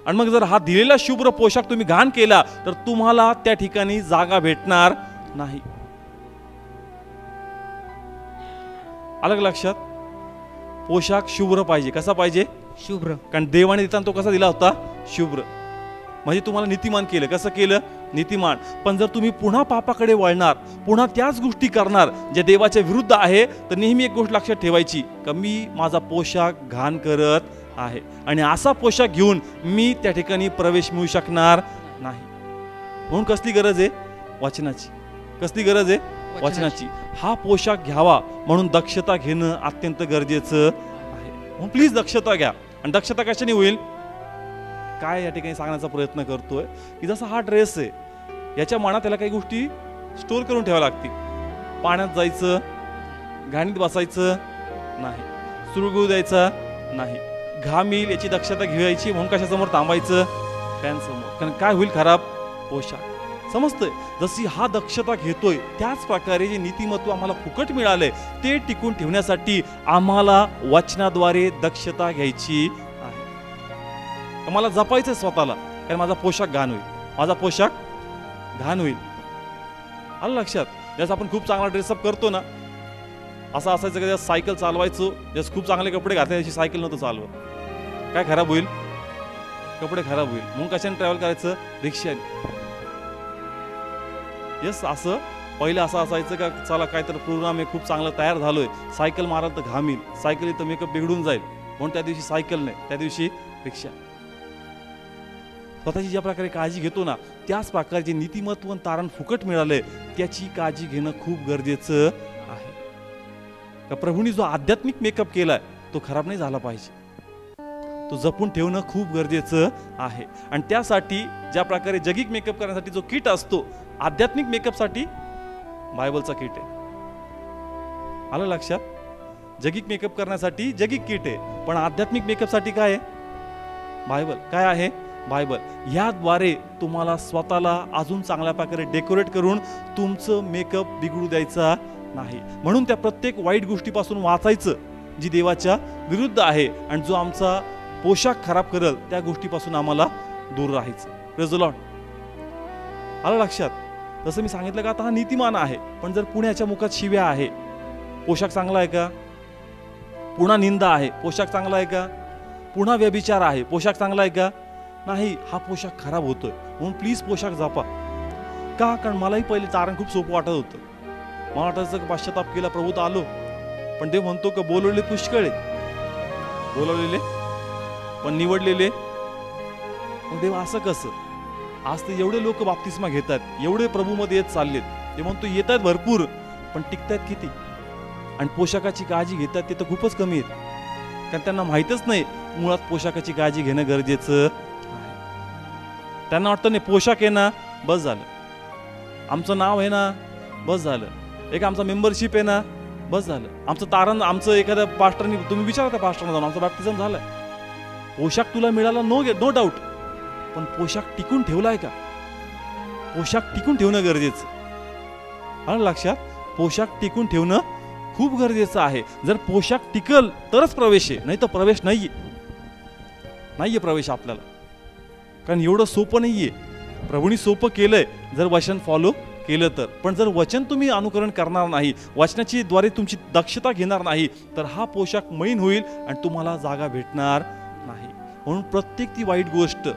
आणि मग जर हा दिलेला शुभ्र पोशाख तुम्ही घाण केला तर तुम्हाला त्या ठिकाणी जागा भेटणार नाही. अलग लक्षात? पोशाख शुभ्र पाहिजे. कसा पाहिजे?
शुभ्र.
कारण देवाने देताना तो कसा दिला होता? शुभ्र. म्हणजे तुम्हाला नीतिमान केलं. कसं केलं? नीतिमान. पण जर तुम्ही पुन्हा पापाकडे वळणार, पुन्हा त्याच गोष्टी करणार जे देवाच्या विरुद्ध आहे, तर नेहमी एक गोष्ट लक्षात ठेवायची का मी माझा पोशाख घाण करत आहे आणि असा पोशाख घेऊन मी त्या ठिकाणी प्रवेश मिळू शकणार नाही. म्हणून कसली गरज आहे? वचनाची. कसली गरज आहे? वचनाची. हा पोशाख घ्यावा म्हणून दक्षता घेणं अत्यंत गरजेचं आहे. म्हणून प्लीज दक्षता घ्या. आणि दक्षता कशाने होईल? काय या ठिकाणी सांगण्याचा प्रयत्न करतोय की जसा हा ड्रेस आहे, याच्या मनात त्याला काही गोष्टी स्टोअर करून ठेवाव्या लागतील. पाण्यात जायचं, घाणीत बसायचं नाही, सुरगळू द्यायचा नाही, घाम येईल याची दक्षता घ्यायची म्हणून कशासमोर थांबायचं? फॅन समोर. कारण काय होईल? खराब पोशाख. समजतंय? जशी हा दक्षता घेतोय त्याच प्रकारे जे नीतिमत्व आम्हाला फुकट मिळालंय ते टिकून ठेवण्यासाठी आम्हाला वचनाद्वारे दक्षता घ्यायची आहे. मला जपायचंय स्वतःला, कारण माझा पोशाख घाण होईल, माझा पोशाख घाण होईल. आलं लक्षात? जसं आपण खूप चांगला ड्रेसअप करतो ना, असं असायचं का सायकल चालवायचो, जसं खूप चांगले कपडे घातले त्याची सायकल नव्हतं चालवत. काय खराब होईल? कपडे खराब होईल. म्हणून कशाने ट्रॅव्हल करायचं? रिक्षाने. यस, असं पहिलं असं असायचं का चला काहीतरी प्रोग्राम आहे, खूप चांगलं तयार झालोय, सायकल माराल तर घाम येईल, सायकल तर मेकअप बिघडून जाईल, म्हणून त्या दिवशी सायकल नाही, त्या दिवशी रिक्षा. स्वतःची ज्या प्रकारे काळजी घेतो ना, त्याच प्रकारे जे नीतिमत्व आणि तारण फुकट मिळालंय त्याची काळजी घेणं खूप गरजेचं आहे. का प्रभूंनी जो आध्यात्मिक मेकअप केलाय तो खराब नाही झाला पाहिजे, तो जपून ठेवणं खूप गरजेचं आहे. आणि त्यासाठी ज्या प्रकारे जगिक मेकअप करण्यासाठी जो किट असतो, आध्यात्मिक मेकअपसाठी बायबलचा किट आहे. आलं लक्षात? जगिक मेकअप करण्यासाठी जगिक किट आहे, पण आध्यात्मिक मेकअपसाठी काय आहे? बायबल. काय आहे? बायबल. याद्वारे तुम्हाला स्वतःला अजून चांगल्या प्रकारे डेकोरेट करून तुमचं मेकअप बिघडू द्यायचा नाही. म्हणून त्या प्रत्येक वाईट गोष्टीपासून वाचायचं जी देवाच्या विरुद्ध आहे आणि जो आमचा पोशाख खराब करेल त्या गोष्टीपासून आम्हाला दूर राहायचं. Praise the Lord. आलं लक्षात? जसं मी सांगितलं का आता हा नीतिमान आहे, पण जर पुण्याच्या मुखात शिव्या आहे, पोशाख चांगला आहे का? पुन्हा निंदा आहे, पोशाख चांगला आहे का? पुन्हा व्यभिचार आहे, पोशाख चांगला आहे का? नाही. हा पोशाख खराब होतोय. म्हणून प्लीज पोशाख जपा. का? कारण मलाही पहिले तारण खूप सोपं वाटत होतं. मला वाटायचं की पश्चाताप केला, प्रभूत आलो, पण देव म्हणतो का बोलवलेले पुष्कळ आहेत, बोलवलेले पण निवडलेले. मग देव असं कसं? आज तर एवढे लोक बाप्तिस्मा घेतात, एवढे प्रभूमध्ये येत चाललेत, ते म्हणतो येत आहेत भरपूर, पण टिकतायत किती? आणि पोशाखाची काळजी घेतात ते तर खूपच कमी आहेत, कारण त्यांना माहीतच नाही मुळात पोशाखाची काळजी घेणं गरजेचं आहे. त्यांना वाटतं नाही पोशाख आहे ना बस झालं, आमचं नाव आहे ना बस झालं, एक आमचा मेंबरशिप आहे ना बस झालं, आमचं तारण, आमचं एखाद्या पास्टरनी, तुम्ही विचारा त्या पास्टरना जाऊन आमचं बॅप्टिझम झालंय. पोशाख तुला मिळाला नो डाऊट, पण पोशाख टिकून ठेवलाय का? पोशाख टिकून ठेवणं गरजेचं आलं लक्षात. पोशाख टिकून ठेवणं खूप गरजेचं आहे. जर पोशाख टिकल तरच प्रवेश आहे, नाही तर प्रवेश नाहीये प्रवेश आपल्याला, कारण एवढं सोपं नाहीये. प्रभूंनी सोपं केलंय जर वचन फॉलो केलं तर, पण जर वचन तुम्ही अनुकरण करणार नाही, वचनाची द्वारे तुमची दक्षता घेणार नाही, तर हा पोशाख मळीन होईल आणि तुम्हाला जागा भेटणार नाही. म्हणून प्रत्येक ती वाईट गोष्ट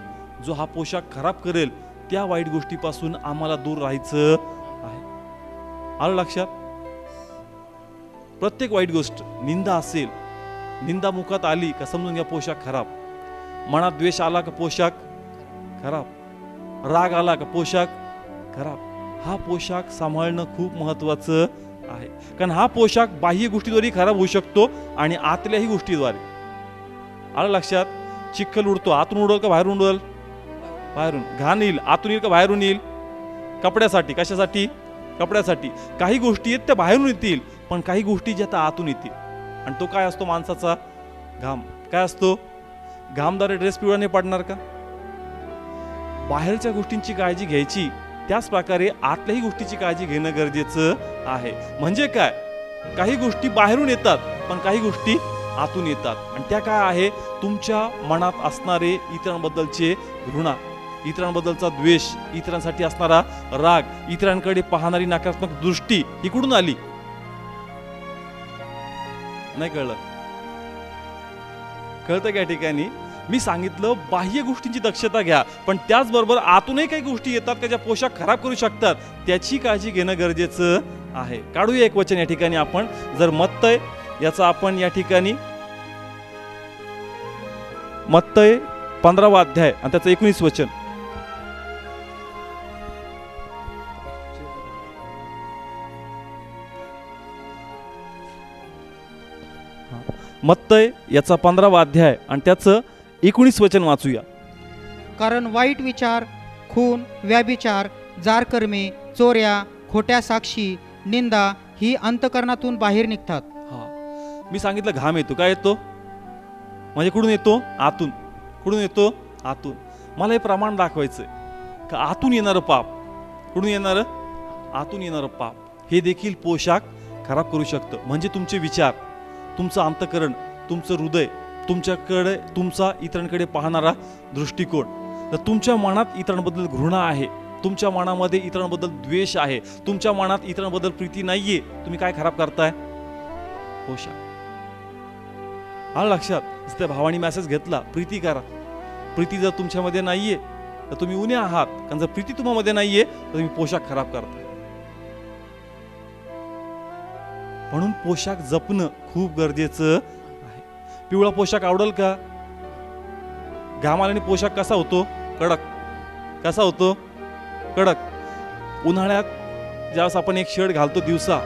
जो हा पोशाख खराब करेल, त्या वाईट गोष्टीपासून आम्हाला दूर राहायचं आहे. आलं लक्षात. प्रत्येक वाईट गोष्ट, निंदा असेल, निंदा मुखात आली का समजून घ्या पोशाख खराब. मनात द्वेष आला का पोशाख खराब, राग आला का पोशाख खराब. हा पोशाख सांभाळणं खूप महत्वाचं आहे, कारण हा पोशाख बाह्य गोष्टीद्वारे खराब होऊ शकतो आणि आतल्याही गोष्टीद्वारे. आलं लक्षात. चिखल उडतो, आतून उडल का बाहेरून उडल? बाहेरून. घाण येईल आतून येईल का बाहेरून येईल? कपड्यासाठी. कशासाठी? कपड्यासाठी. काही गोष्टी आहेत त्या बाहेरून येतील, पण काही गोष्टी ज्या त्या आतून येतील. आणि तो काय असतो? माणसाचा घाम. काय असतो? घामदार ड्रेस पिवळा नाही पडणार का? बाहेरच्या गोष्टींची काळजी घ्यायची, त्याच प्रकारे आतल्याही गोष्टीची काळजी घेणं गरजेचं आहे. म्हणजे काय? काही गोष्टी बाहेरून येतात, पण काही गोष्टी आतून येतात. आणि त्या काय आहे? तुमच्या मनात असणारे इतरांबद्दलचे घृणा, इतरांबद्दलचा द्वेष, इतरांसाठी असणारा राग, इतरांकडे पाहणारी नकारात्मक दृष्टी, ही कुठून आली? नाही कळलं? कळतं का? या ठिकाणी मी सांगितलं बाह्य गोष्टींची दक्षता घ्या, पण त्याचबरोबर आतूनही काही गोष्टी येतात का ज्या पोशाख खराब करू शकतात, त्याची काळजी घेणं गरजेचं आहे. काढूया एक वचन या ठिकाणी आपण. जर मत्तय याचा आपण या ठिकाणी मत्तय 15वा अध्याय आणि त्याचं 19 वचन. मत्तय याचा 15वा अध्याय आणि त्याचं 19 वचन वाचूया.
कारण वाईट विचार, खून, व्याभिचार, जारकर्मे, चोऱ्या, खोट्या साक्षी, निंदा ही अंतकरणातून बाहेर निघतात.
मी सांगितलं घाम येतो. काय येतो? म्हणजे कुठून येतो? आतून. कुठून येतो? आतून. मला हे प्रमाण दाखवायचंय का आतून येणारं पाप, कुठून येणारं? आतून येणारं पाप हे देखील पोशाख खराब करू शकतं. म्हणजे तुमचे विचार, तुमचं अंतकरण, तुमचं हृदय, तुमच्याकडे तुमचा इतरांकडे पाहणारा दृष्टिकोन. तर तुमच्या मनात इतरांबद्दल घृणा आहे, तुमच्या मनामध्ये इतरांबद्दल द्वेष आहे, तुमच्या मनात इतरांबद्दल प्रीती नाहीये, तुम्ही काय खराब करताय? पोशाख. आलं लक्षात. त्या भावानी मेसेज घेतला, प्रीती करा. प्रीती जर तुमच्यामध्ये नाहीये तर तुम्ही उणे आहात, कारण जर प्रीती तुम्हामध्ये नाहीये तर तुम्ही पोशाख खराब करताय. म्हणून पोशाख जपणं खूप गरजेचं आहे. पिवळा पोशाख आवडेल का? घाम आल्याने पोशाख कसा होतो? कडक. कसा होतो? कडक. उन्हाळ्यात ज्यावेळेस आपण एक शर्ट घालतो, दिवसा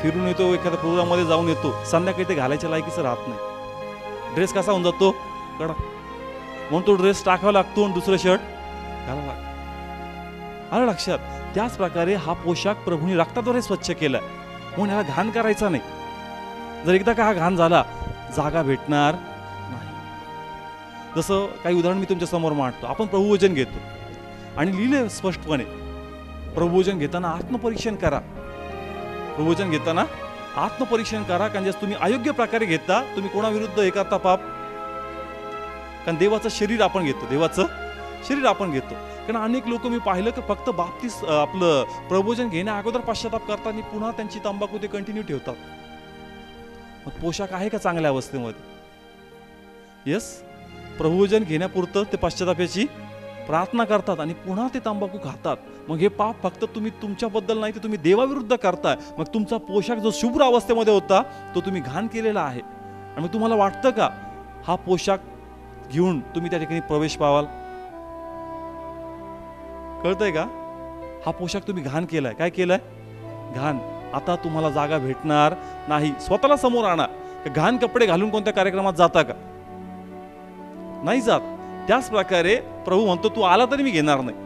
फिरून येतो, एखाद्या प्रोग्राम मध्ये जाऊन येतो, संध्याकाळी ते घालायच्या लायकीचं राहत नाही. ड्रेस कसा होऊन जातो? कडक. म्हणून तो ड्रेस टाकावा लागतो आणि दुसरं शर्ट घालावं लागतं. आलं लक्षात. त्याच प्रकारे हा पोशाख प्रभूने रक्ताद्वारे स्वच्छ केलाय, म्हणून याला घाण करायचा नाही. जर एकदा का हा घाण झाला, जागा भेटणार नाही. जसं काही उदाहरण मी तुमच्या समोर मांडतो. आपण प्रभुवचन घेतो आणि लिहिले स्पष्टपणे, प्रभुवचन घेताना आत्मपरीक्षण करा. प्रभुवचन घेताना आत्मपरीक्षण करा, कारण जर तुम्ही अयोग्य प्रकारे घेता, तुम्ही कोणाविरुद्ध हे करता पाप. कारण देवाचं शरीर आपण घेतो, देवाचं शरीर आपण घेतो. कारण अनेक लोक मी पाहिलं की फक्त बाप्तिस आपलं प्रबोधन घेण्या अगोदर पश्चाताप करतात आणि पुन्हा त्यांची तंबाखू ते कंटिन्यू ठेवतात. मग पोशाख आहे का चांगल्या अवस्थेमध्ये? यस. प्रबोधन घेण्यापुरतं ते पश्चातापाची प्रार्थना करतात आणि पुन्हा ते तंबाखू खातात. मग हे पाप फक्त तुम्ही तुमच्याबद्दल नाही, तर तुम्ही देवाविरुद्ध करताय. मग तुमचा पोशाख जो शुभ्र अवस्थेमध्ये होता तो तुम्ही घाण केलेला आहे. आणि मग तुम्हाला वाटतं का हा पोशाख घेऊन तुम्ही त्या ठिकाणी प्रवेश पावाल? कळतंय का? हा पोशाख तुम्ही घाण केलाय. काय केलाय? घाण. आता तुम्हाला जागा भेटणार नाही. स्वतःला समोर आणा. घाण कपडे घालून कोणत्या कार्यक्रमात जाता का? नाही जात. त्याच प्रकारे प्रभू म्हणतो तू आला तरी मी घेणार नाही.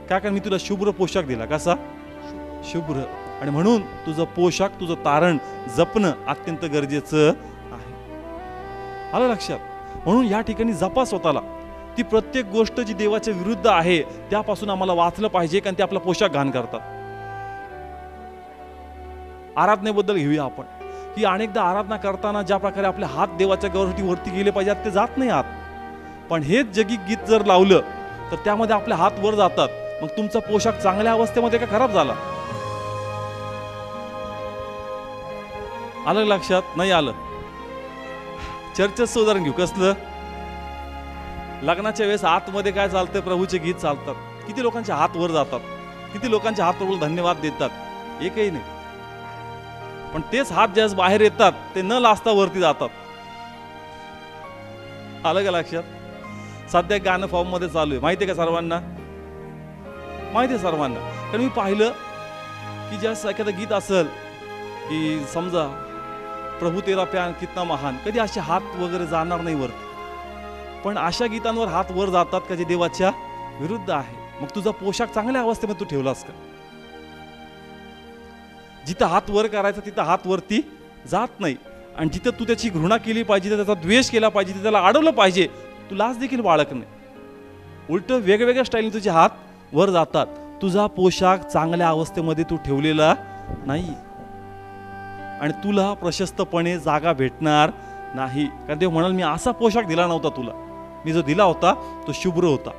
का? कारण मी तुला शुभ्र पोशाख दिला. कसा? शुभ्र. आणि म्हणून तुझं पोशाख, तुझं तारण जपणं अत्यंत गरजेचं आहे. आलं लक्षात? म्हणून या ठिकाणी जपा स्वतःला. ती प्रत्येक गोष्ट जी देवाच्या विरुद्ध आहे त्यापासून आम्हाला वाचलं पाहिजे, कारण ते आपला पोशाख घाण करतात. आराधनेबद्दल घेऊया आपण, की अनेकदा आराधना करताना ज्या प्रकारे आपले हात देवाच्या गौरवटी वरती गेले पाहिजेत ते जात नाही आत. पण हेच जगी गीत जर लावलं तर त्यामध्ये आपले हात वर जातात. मग तुमचा पोशाख चांगल्या अवस्थेमध्ये का खराब झाला? आलं लक्षात? नाही आलं? चर्चेचं उदाहरण घेऊ. कसलं? लग्नाच्या वेळेस आतमध्ये काय चालतंय? प्रभूचे गीत चालतात. किती लोकांचे हात वर जातात? किती लोकांचे हात प्रभूला धन्यवाद देतात? एकही नाही. पण तेच हात ज्यावेळेस बाहेर येतात ते न लाजता वरती जातात. आलं का लक्षात? सध्या एक गाणं फॉर्म मध्ये चालू आहे. माहिती आहे का सर्वांना? माहिती आहे सर्वांना. कारण मी पाहिलं की ज्यावेळेस एखादं गीत असेल की समजा प्रभू तेरा प्यार कितना महान, कधी असे हात वगैरे जाणार नाही वरती. पण अशा गीतांवर हात वर जातात का जे देवाच्या विरुद्ध आहे. मग तुझा पोशाख चांगल्या अवस्थेमध्ये तू ठेवलास का? जिथं हात वर करायचा तिथं हात वरती जात नाही. आणि जिथं तू त्याची घृणा केली पाहिजे, तिथं त्याचा द्वेष केला पाहिजे, तिथं त्याला अडवलं पाहिजे, तू लाज देखील बाळग नाही. उलट वेगवेगळ्या स्टाईलने तुझे हात वर जातात. तुझा पोशाख चांगल्या अवस्थेमध्ये तू ठेवलेला नाही आणि तुला प्रशस्तपणे जागा भेटणार नाही. कारण देव म्हणाल मी असा पोशाख दिला नव्हता तुला. मी जो दिला होता तो शुभ्र होता,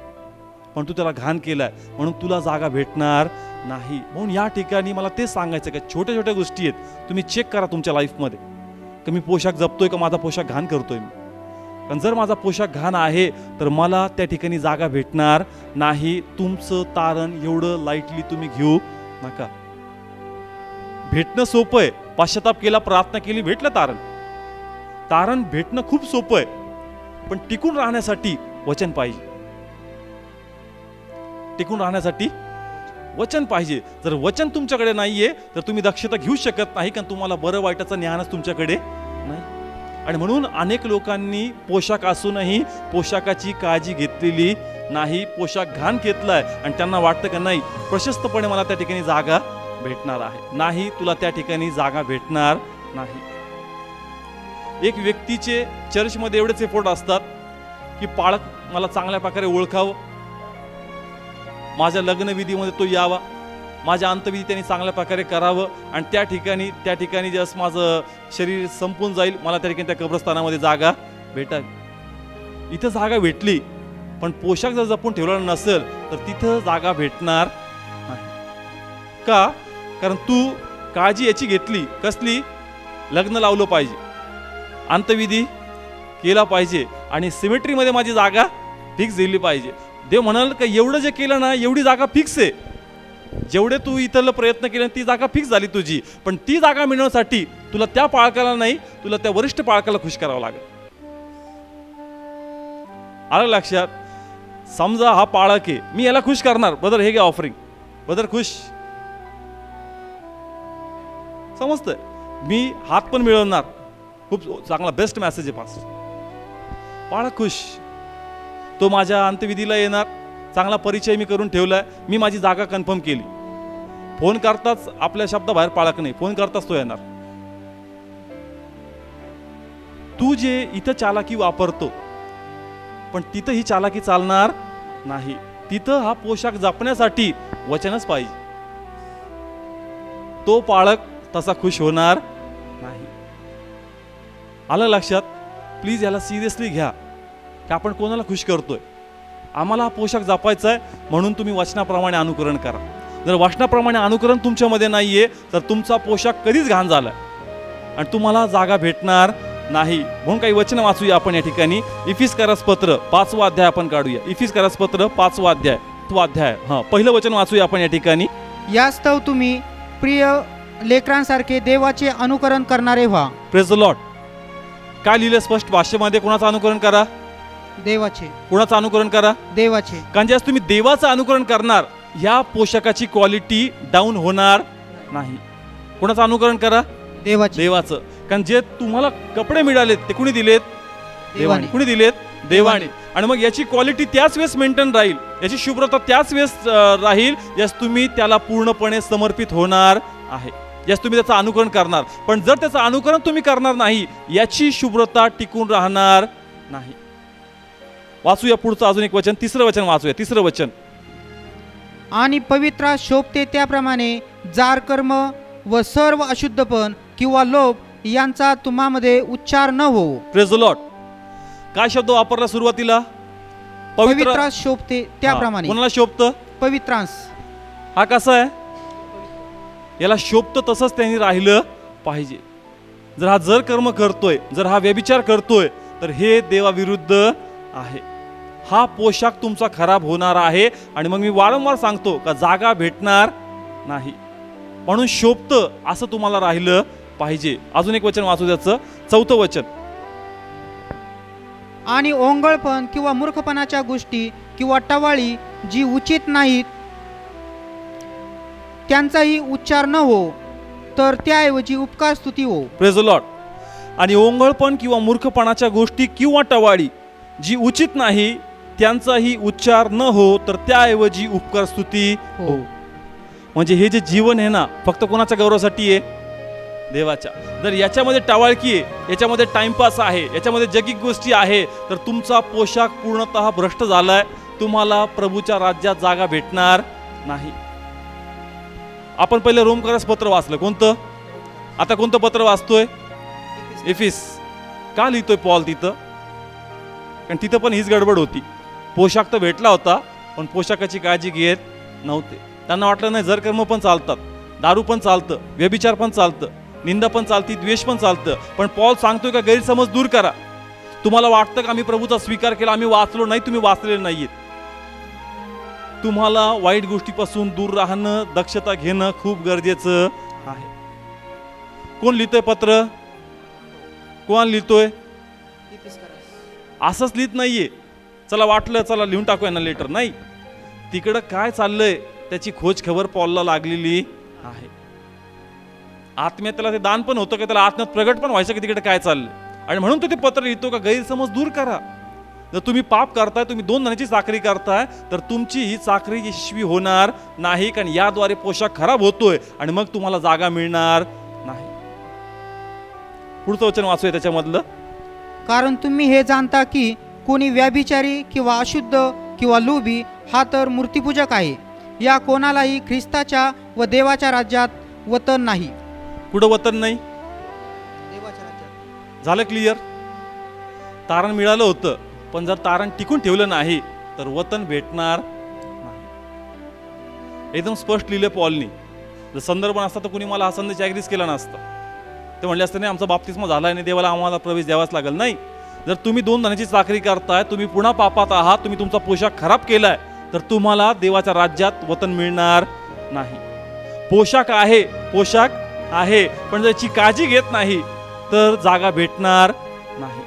पण तू त्याला घाण केलाय म्हणून तुला जागा भेटणार नाही. म्हणून या ठिकाणी मला तेच सांगायचं की छोट्या छोट्या गोष्टी आहेत, तुम्ही चेक करा तुमच्या लाईफमध्ये की मी पोशाख जपतोय का माझा पोशाख घाण करतोय मी. कारण जर माझा पोशाख घाण आहे तर मला त्या ठिकाणी जागा भेटणार नाही. तुमचं तारण एवढं लाईटली तुम्ही घेऊ नका. भेटणं सोपं आहे. पश्चाताप केला, प्रार्थना केली, भेटलं तारण. तारण भेटणं खूप सोपं आहे, पण टिकून राहण्यासाठी वचन पाहिजे. टिकून राहण्यासाठी वचन पाहिजे. जर वचन तुमच्याकडे नाहीये तर तुम्ही दक्षता घेऊ शकत नाही, कारण तुम्हाला बरं वाईटाचा ज्ञानच तुमच्याकडे नाही. आणि म्हणून अनेक लोकांनी पोशाख असूनही पोशाखाची काळजी घेतलेली नाही. पोशाख घाण घेतलाय आणि त्यांना वाटतं का नाही प्रशस्तपणे मला त्या ठिकाणी जागा भेटणार आहे. नाही, तुला त्या ठिकाणी जागा भेटणार नाही. एक व्यक्तीचे चर्चमध्ये एवढेच एफोर्ट असतात की पाळक मला चांगल्या प्रकारे ओळखावं, माझ्या लग्नविधीमध्ये तो यावा, माझ्या अंतविधी त्यांनी चांगल्या प्रकारे करावं आणि त्या ठिकाणी जसं माझं शरीर संपून जाईल मला त्या ठिकाणी त्या कब्रस्थानामध्ये जागा भेटावी. इथं जागा भेटली पण पोशाख जर जपून ठेवला नसेल तर तिथं जागा भेटणार नाही. का? कारण तू काळजी याची घेतली, कसली? लग्न लावलं पाहिजे, अंतविधी केला पाहिजे आणि सिमेट्रीमध्ये माझी जागा फिक्स दिली पाहिजे. देव म्हणाल का एवढं जे केलं ना एवढी जागा फिक्स आहे. जेवढे तू इथलं प्रयत्न केले ती जागा फिक्स झाली तुझी. पण ती जागा मिळवण्यासाठी तुला त्या पाळकाला नाही, तुला त्या वरिष्ठ पाळकाला खुश करावं लागेल. आलं लक्षात? समजा हा पाळक आहे, मी याला खुश करणार, ब्रदर हे घे ऑफरिंग, ब्रदर खुश, समजतंय? मी हात पण मिळवणार, खूप चांगला बेस्ट मेसेज आहे पास. पाळक खुश, तो माझ्या अंत्यविधीला येणार, चांगला परिचय मी करून ठेवलाय, मी माझी जागा कन्फर्म केली. फोन करताच आपल्या शब्दाबाहेर पाळक नाही, फोन करताच तो येणार. तू जे इथं चालाकी वापरतो पण तिथं ही चालाकी चालणार नाही. तिथं हा पोशाख जपण्यासाठी वचनच पाहिजे. तो पाळक तसा खुश होणार नाही. आलं लक्षात? प्लीज याला सिरियसली घ्या की आपण कोणाला खुश करतोय. आम्हाला हा पोशाख जपायचा आहे म्हणून तुम्ही वचनाप्रमाणे अनुकरण करा. जर वचनाप्रमाणे अनुकरण तुमच्यामध्ये नाहीये तर तुमचा पोशाख कधीच घाण झालाय आणि तुम्हाला जागा भेटणार नाही. म्हणून काही वचन वाचूया आपण या ठिकाणी. इफिसकारास पत्र 5वा अध्याय आपण काढूया. इफिसकारास पत्र 5वा अध्याय पहिलं वचन वाचूया आपण या ठिकाणी.
यास्तव तुम्ही प्रिय लेकरांसारखे देवाचे अनुकरण करणारे व्हा.
Praise the Lord. काय लिहिलं स्पष्ट भाषेमध्ये? कोणाचं अनुकरण करा?
देवाचे.
कोणाचं अनुकरण करा?
देवाचे.
कारण ज्यावेळेस तुम्ही देवाचं अनुकरण करणार ह्या पोशाखाची क्वालिटी डाऊन होणार नाही. कोणाचं अनुकरण करा?
देवाचे.
देवाचं. कारण जे तुम्हाला कपडे मिळालेत ते कुणी दिलेत? देवाने. कुणी दिलेत? देवाने. आणि मग याची क्वालिटी त्याच वेळेस मेंटेन राहील, याची शुभ्रता त्याच वेळेस राहील ज्यास तुम्ही त्याला पूर्णपणे समर्पित होणार आहे, ज्यास तुम्ही त्याचं अनुकरण करणार. पण जर त्याचं अनुकरण तुम्ही करणार नाही याची शुभ्रता टिकून राहणार नाही. वाचूया पुढचं अजून एक वचन, 3रं वचन वाचूया. 3रं वचन.
आणि पवित्रा शोभते त्याप्रमाणे जार कर्म व सर्व अशुद्धपण किंवा लोभ यांचा तुम्हामध्ये उच्चार न हो.
Praise the Lord. काय शब्द वापरला सुरुवातीला?
पवित्रा शोभते त्याप्रमाणे.
कोणाला शोभतं?
पवित्रांस.
हा कसा आहे? याला शोभतं तसंच त्यांनी राहिलं पाहिजे. जर हा जर कर्म करतोय, जर हा व्यभिचार करतोय तर हे देवाविरुद्ध आहे. हा पोशाख तुमचा खराब होणार आहे. आणि मग मी वारंवार सांगतो का जागा भेटणार नाही, म्हणून शोभतं असं तुम्हाला राहिलं पाहिजे. अजून एक वचन वाचू त्याचं, 4थं वचन.
आणि ओंगळपण किंवा मूर्खपणाच्या गोष्टी किंवा टवाळी जी उचित नाहीत त्यांचाही उच्चार न हो, तर त्याऐवजी उपकार स्तुती हो.
Praise the Lord. आणि ओंगळपण किंवा मूर्खपणाच्या गोष्टी किंवा टवाळी जी उचित नाही त्यांचाही उच्चार न हो, तर त्याऐवजी उपकार स्तुती हो. म्हणजे हे जे जीवन आहे ना, फक्त कोणाच्या गौरवासाठी आहे? देवाच्या. जर याच्यामध्ये टावाळकी आहे, याच्यामध्ये टाइमपास आहे, याच्यामध्ये जगिक गोष्टी आहे, तर तुमचा पोशाख पूर्णतः भ्रष्ट झालाय. तुम्हाला प्रभूच्या राज्यात जागा भेटणार नाही. आपण पहिले रोमकरास पत्र वाचलं, कोणतं? आता कोणतं पत्र वाचतोय? एफिस. का लिहितोय पॉल तिथं? कारण तिथं पण हीच गडबड होती. पोशाख तर भेटला होता पण पोशाखाची काळजी घेत नव्हते. त्यांना वाटलं नाही जर कर्म पण चालतात, दारू पण चालतं, व्यभिचार पण चालतं, निंदा पण चालती, द्वेष पण चालतं. पण पॉल सांगतोय का गैरसमज दूर करा. तुम्हाला वाटतं का आम्ही प्रभूचा स्वीकार केला, आम्ही वाचलो नाही? तुम्ही वाचलेले नाहीत. तुम्हाला वाईट गोष्टीपासून दूर राहणं, दक्षता घेणं खूप गरजेचं आहे. कोण लिहितोय पत्र? कोण लिहितोय? असंच लिहित नाहीये चला वाटलं चला लिहून टाकूया ना लेटर. नाही, तिकडं काय चाललंय त्याची खोज खबर पॉलला लागलेली आहे. आत्म्यात त्याला ते दान पण होतं की त्याला आत्म्यात प्रगट पण व्हायचं की तिकडे काय चाललंय. आणि म्हणून तो ते पत्र लिहितो का गैरसमज दूर करा. जर तुम्ही पाप करताय, तुम्ही 2 धनाची चाकरी करताय, तर तुमची ही चाकरी यशस्वी होणार नाही. कारण याद्वारे पोशाख खराब होतोय आणि मग तुम्हाला जागा मिळणार नाही. पुढचं वचन वाचूया त्याच्यामधलं.
कारण तुम्ही हे जाणता की कोणी व्याभिचारी किंवा अशुद्ध किंवा लोभी हा तर मूर्तिपूजक आहे. या कोणालाही ख्रिस्ताच्या व देवाच्या राज्यात वतन नाही.
कुठं वतन नाही?
देवाच्या राज्यात.
झालं क्लिअर? तारण मिळालं होतं, पण जर तारण टिकून ठेवलं नाही तर वतन भेटणार नाही. एकदम स्पष्ट लिहिलं पॉलनी. जर संदर्भ नसता तर कुणी मला हा संदेश ॲग्रीच केला नसता. ते म्हणले असते नाही आमचा बाप्तिस्मा झाला आणि देवाला आम्हाला प्रवेश द्यावाच लागेल. नाही, जर तुम्ही 2 धनाची चाकरी करताय, तुम्ही पुन्हा पापात आहात, तुम्ही तुमचा पोशाख खराब केलाय, तर तुम्हाला देवाच्या राज्यात वतन मिळणार नाही. पोशाख आहे पण त्याची काळजी घेत नाही तर जागा भेटणार नाही.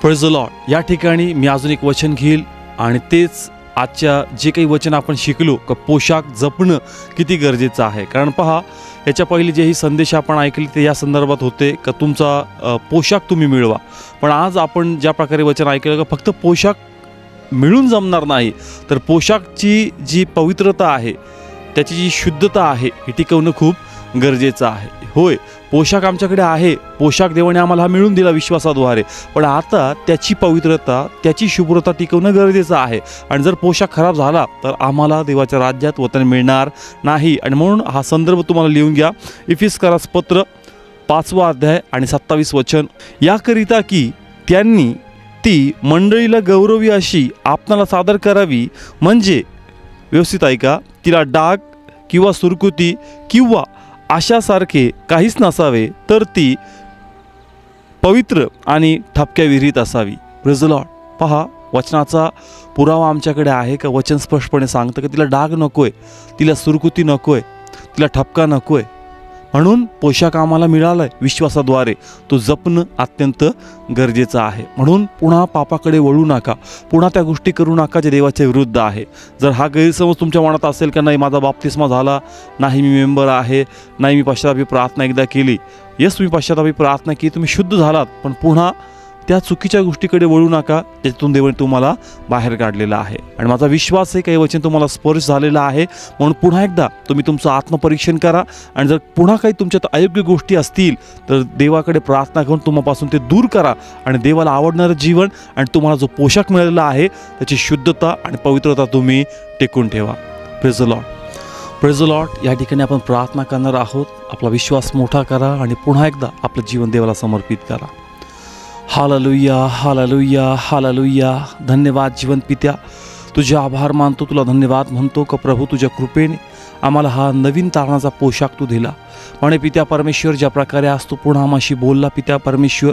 Praise the Lord. या ठिकाणी मी अजून एक वचन घेईल आणि तेच आजच्या जे काही वचन आपण शिकलो का पोशाख जपणं किती गरजेचं आहे. कारण पहा, याच्या पहिले जेही संदेश आपण ऐकले ते या संदर्भात होते का तुमचा पोशाख तुम्ही मिळवा. पण आज आपण ज्या प्रकारे वचन ऐकलं का फक्त पोशाख मिळून जमणार नाही, तर पोशाखची जी पवित्रता आहे, त्याची जी शुद्धता आहे हे टिकवणं खूप गरजेचं आहे. होय, पोशाख आमच्याकडे आहे, पोशाख देवाने आम्हाला हा मिळून दिला विश्वासाद्वारे, पण आता त्याची पवित्रता, त्याची शुभ्रता टिकवणं गरजेचं आहे. आणि जर पोशाख खराब झाला तर आम्हाला देवाच्या राज्यात वतन मिळणार नाही. आणि म्हणून हा संदर्भ तुम्हाला लिहून घ्या. इफिसकरास पत्र 5वा अध्याय आणि 27 वचन. याकरिता की त्यांनी ती मंडळीला गौरवी अशी आपणाला सादर करावी, म्हणजे व्यवस्थित ऐका, तिला डाग किंवा सुरकुती किंवा अशासारखे काहीच नसावे, तर ती पवित्र आणि ठपक्या विहिरीत असावी. Praise the Lord. पहा, वचनाचा पुरावा आमच्याकडे आहे का वचन स्पष्टपणे सांगतं की तिला डाग नकोय, तिला सुरकुती नकोय, तिला ठपका नकोय. म्हणून पोशाख आम्हाला मिळाला आहे विश्वासाद्वारे, तो जपणं अत्यंत गरजेचं आहे. म्हणून पुन्हा पापाकडे वळू नका, पुन्हा त्या गोष्टी करू नका जे देवाच्या विरुद्ध आहे. जर हा गैरसमज तुमच्या मनात असेल की नाही माझा बाप्तिस्मा झाला नाही, मी मेंबर आहे, नाही मी पश्चातापी प्रार्थना एकदा केली, येस तुम्ही पश्चातापी प्रार्थना की तुम्ही शुद्ध झालात, पण पुन्हा त्या चुकीच्या गोष्टीकडे वळू नका ज्यातून देवाने तुम्हाला बाहेर काढलेला आहे. आणि माझा विश्वास आहे काही वचन तुम्हाला स्पर्श झालेला आहे. म्हणून पुन्हा एकदा तुम्ही तुमचं आत्मपरीक्षण करा आणि जर पुन्हा काही तुमच्यात अयोग्य गोष्टी असतील तर देवाकडे प्रार्थना करून तुम्हापासून ते दूर करा आणि देवाला आवडणारं जीवन आणि तुम्हाला जो पोशाख मिळालेला आहे त्याची शुद्धता आणि पवित्रता तुम्ही टिकून ठेवा. Praise the Lord. Praise the Lord. या ठिकाणी आपण प्रार्थना करणार आहोत. आपला विश्वास मोठा करा आणि पुन्हा एकदा आपलं जीवन देवाला समर्पित करा. Hallelujah, hallelujah, hallelujah. धन्यवाद जीवन पित्या, तुझे आभार मानतो, तुला धन्यवाद म्हणतो का प्रभू तुझ्या कृपेने आम्हाला हा नवीन तारणाचा पोशाख तू दिला. म्हणे पित्या परमेश्वर ज्या प्रकारे आज तू पुन्हा आम्हाशी बोलला पित्या परमेश्वर,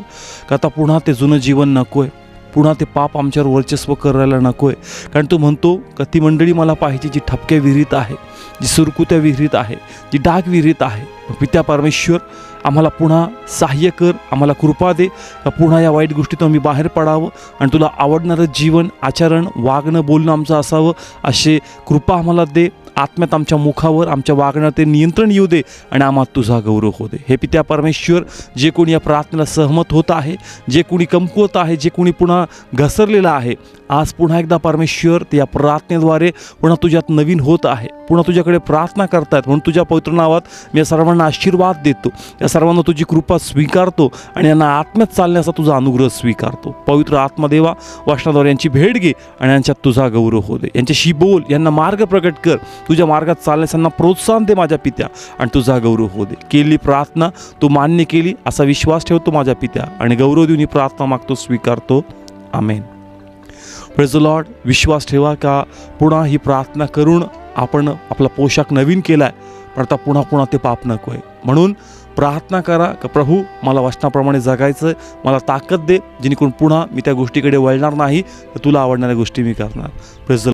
का आता पुन्हा ते जुनं जीवन नको आहे, पुन्हा ते पाप आमच्यावर वर्चस्व करायला नको आहे. कारण तू म्हणतो का ती मंडळी मला पाहिजे जी ठपक्या विहिरीत आहे, जी सुरकुत्या विहिरीत आहे, जी डाग विहिरीत आहे. पित्या परमेश्वर आम्हाला पुन्हा सहाय्य कर, आम्हाला कृपा दे का पुन्हा या वाईट गोष्टीतून आम्ही बाहेर पडावं आणि तुला आवडणारं जीवन, आचरण, वागणं, बोलणं आमचं असावं. असे कृपा आम्हाला दे. आत्म्यात आमच्या मुखावर, आमच्या वागण्यावर ते नियंत्रण येऊ दे आणि आम्हाला तुझा गौरव होऊ दे. हे पित्या परमेश्वर, जे कोणी या प्रार्थनेला सहमत होत आहे, जे कोणी कमकुवत आहे, जे कोणी पुन्हा घसरलेलं आहे, आज पुन्हा एकदा परमेश्वर ते या प्रार्थनेद्वारे पुन्हा तुझ्यात नवीन होत आहे, पुन्हा तुझ्याकडे प्रार्थना करतायत. म्हणून तुझ्या पवित्र नावात मी या सर्वांना आशीर्वाद देतो, या सर्वांना तुझी कृपा स्वीकारतो आणि यांना आत्म्यात चालण्याचा तुझा अनुग्रह स्वीकारतो. पवित्र आत्मदेवा वचनाद्वारे यांची भेट घे आणि यांच्यात तुझा गौरव होऊ दे. यांच्याशी बोल, यांना मार्ग प्रकट कर, तुझ्या मार्गात चालण्यास त्यांना प्रोत्साहन दे माझ्या पित्या आणि तुझा गौरव होऊ दे. केलेली प्रार्थना तू मान्य केली असा विश्वास ठेवतो माझ्या पित्या आणि गौरव देऊन ही प्रार्थना मागतो, स्वीकारतो. आमेन. Praise the Lord. विश्वास ठेवा का पुन्हा ही प्रार्थना करून आपण आपला पोशाख नवीन केला आहे, पण आता पुन्हा पुन्हा ते पाप नको आहे. म्हणून प्रार्थना करा का प्रभू मला वचनाप्रमाणे जगायचं आहे, मला ताकद दे जेणेकरून पुन्हा मी त्या गोष्टीकडे वळणार नाही, तर तुला आवडणाऱ्या गोष्टी मी करणार. Praise the